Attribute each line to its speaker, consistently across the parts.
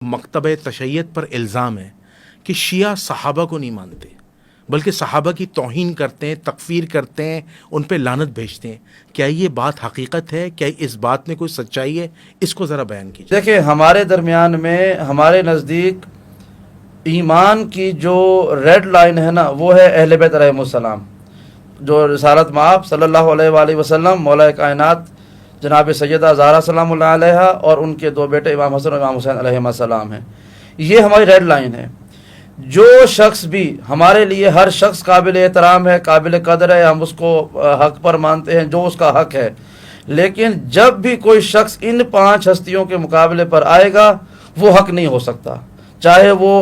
Speaker 1: مکتبہ تشیع پر الزام ہے کہ شیعہ صحابہ کو نہیں مانتے بلکہ صحابہ کی توہین کرتے ہیں، تکفیر کرتے ہیں، ان پہ لعنت بھیجتے ہیں۔ کیا یہ بات حقیقت ہے؟ کیا اس بات میں کوئی سچائی ہے؟ اس کو ذرا بیان کیجیے۔
Speaker 2: دیکھیں، ہمارے درمیان میں ہمارے نزدیک ایمان کی جو ریڈ لائن ہے نا، وہ ہے اہل بیت علیہم السلام، جو رسالت مآب صلی اللہ علیہ وآلہ وسلم، مولا کائنات جناب سیدہ زہرا سلام اللہ علیہ اور ان کے دو بیٹے امام حسن اور امام حسین علیہ السلام ہیں۔ یہ ہماری ریڈ لائن ہے۔ جو شخص بھی، ہمارے لیے ہر شخص قابل احترام ہے، قابل قدر ہے، ہم اس کو حق پر مانتے ہیں جو اس کا حق ہے، لیکن جب بھی کوئی شخص ان 5 ہستیوں کے مقابلے پر آئے گا وہ حق نہیں ہو سکتا، چاہے وہ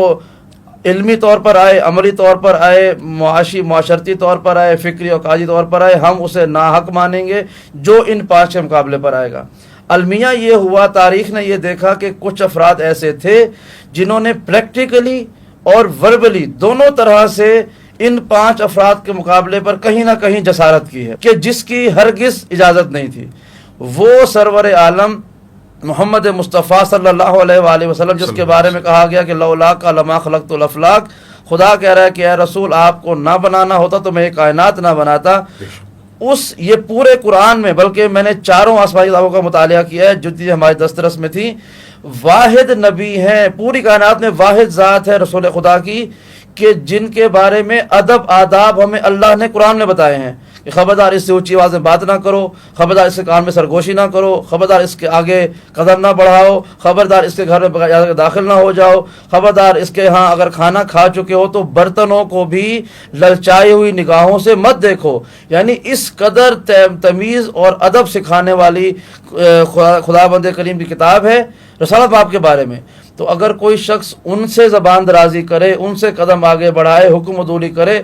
Speaker 2: علمی طور پر آئے، عملی طور پر آئے، معاشرتی طور پر آئے، فکری اور قاضی طور پر آئے، ہم اسے ناحق مانیں گے جو ان 5 کے مقابلے پر آئے گا۔ المیہ یہ ہوا، تاریخ نے یہ دیکھا کہ کچھ افراد ایسے تھے جنہوں نے پریکٹیکلی اور وربلی دونوں طرح سے ان 5 افراد کے مقابلے پر کہیں نہ کہیں جسارت کی ہے کہ جس کی ہرگز اجازت نہیں تھی۔ وہ سرور عالم محمد مصطفیٰ صلی اللہ علیہ وآلہ وسلم، جس کے بارے میں کہا گیا کہ لولا کا لما خلقت الافلاق، خدا کہہ رہا ہے کہ اے رسول، آپ کو نہ بنانا ہوتا تو میں یہ کائنات نہ بناتا۔ یہ پورے قرآن میں، بلکہ میں نے 4 آسمانی کتابوں کا مطالعہ کیا ہے جو ہمارے دسترس میں تھی، واحد نبی ہیں پوری کائنات میں، واحد ذات ہے رسول خدا کی کہ جن کے بارے میں ادب آداب ہمیں اللہ نے قرآن میں بتائے ہیں کہ خبردار اس سے اونچی آواز میں بات نہ کرو، خبردار اس کے کان میں سرگوشی نہ کرو، خبردار اس کے آگے قدم نہ بڑھاؤ، خبردار اس کے گھر میں بغیر اجازت داخل نہ ہو جاؤ، خبردار اس کے ہاں اگر کھانا کھا چکے ہو تو برتنوں کو بھی للچائی ہوئی نگاہوں سے مت دیکھو۔ یعنی اس قدر تمیز اور ادب سکھانے والی خدا بند کریم کی کتاب ہے رسالت مآب کے بارے میں۔ تو اگر کوئی شخص ان سے زبان درازی کرے، ان سے قدم آگے بڑھائے، حکم عدولی کرے،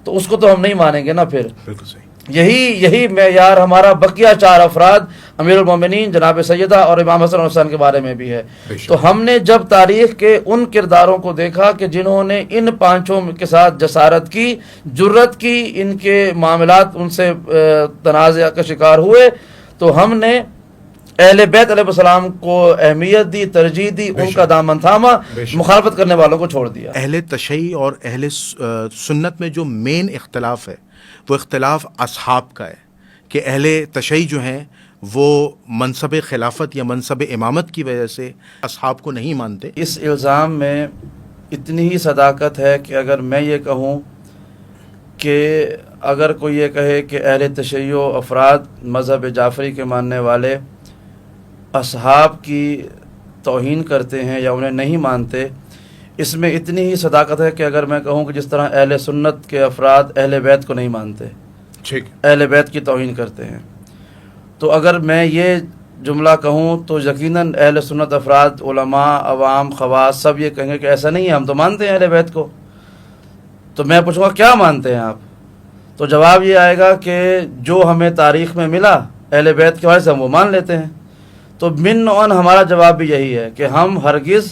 Speaker 2: تو اس کو تو ہم نہیں مانیں گے نا پھر۔
Speaker 1: بالکل صحیح۔
Speaker 2: یہی معیار ہمارا بقیہ 4 افراد امیر المومنین جناب سیدہ اور امام حسن اور حسین کے بارے میں بھی ہے۔ تو ہم نے جب تاریخ کے ان کرداروں کو دیکھا کہ جنہوں نے ان 5 کے ساتھ جسارت کی، جرت کی، ان کے معاملات ان سے تنازع کا شکار ہوئے، تو ہم نے اہل بیت علیہ السلام کو اہمیت دی، ترجیح دی، ان کا دامن تھاما، مخالفت کرنے والوں کو چھوڑ دیا۔
Speaker 1: اہل تشیع اور اہل سنت میں جو مین اختلاف ہے وہ اختلاف اصحاب کا ہے کہ اہل تشیع جو ہیں وہ منصب خلافت یا منصب امامت کی وجہ سے اصحاب کو نہیں مانتے۔
Speaker 2: اس الزام میں اتنی ہی صداقت ہے کہ اگر میں یہ کہوں کہ اگر کوئی یہ کہے کہ اہل تشیع افراد مذہب جعفری کے ماننے والے اصحاب کی توہین کرتے ہیں یا انہیں نہیں مانتے، اس میں اتنی ہی صداقت ہے کہ اگر میں کہوں کہ جس طرح اہل سنت کے افراد اہل بیت کو نہیں مانتے،
Speaker 1: ٹھیک،
Speaker 2: اہل بیت کی توہین کرتے ہیں، تو اگر میں یہ جملہ کہوں تو یقیناً اہل سنت افراد، علماء، عوام، خواص سب یہ کہیں گے کہ ایسا نہیں ہے، ہم تو مانتے ہیں اہل بیت کو۔ تو میں پوچھوں گا کیا مانتے ہیں آپ؟ تو جواب یہ آئے گا کہ جو ہمیں تاریخ میں ملا اہل بیت کے حوالے سے ہم وہ مان لیتے ہیں۔ تو من نوعاً ہمارا جواب بھی یہی ہے کہ ہم ہرگز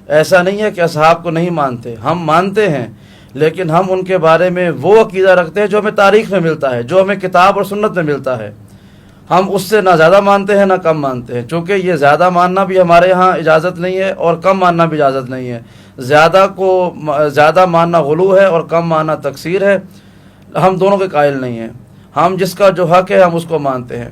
Speaker 2: ایسا نہیں ہے کہ اصحاب کو نہیں مانتے، ہم مانتے ہیں، لیکن ہم ان کے بارے میں وہ عقیدہ رکھتے ہیں جو ہمیں تاریخ میں ملتا ہے، جو ہمیں کتاب اور سنت میں ملتا ہے۔ ہم اس سے نہ زیادہ مانتے ہیں نہ کم مانتے ہیں، چونکہ یہ زیادہ ماننا بھی ہمارے ہاں اجازت نہیں ہے اور کم ماننا بھی اجازت نہیں ہے۔ زیادہ ماننا غلو ہے اور کم ماننا تقصیر ہے، ہم دونوں کے قائل نہیں ہیں۔ ہم جس کا جو حق ہے ہم اس کو مانتے ہیں۔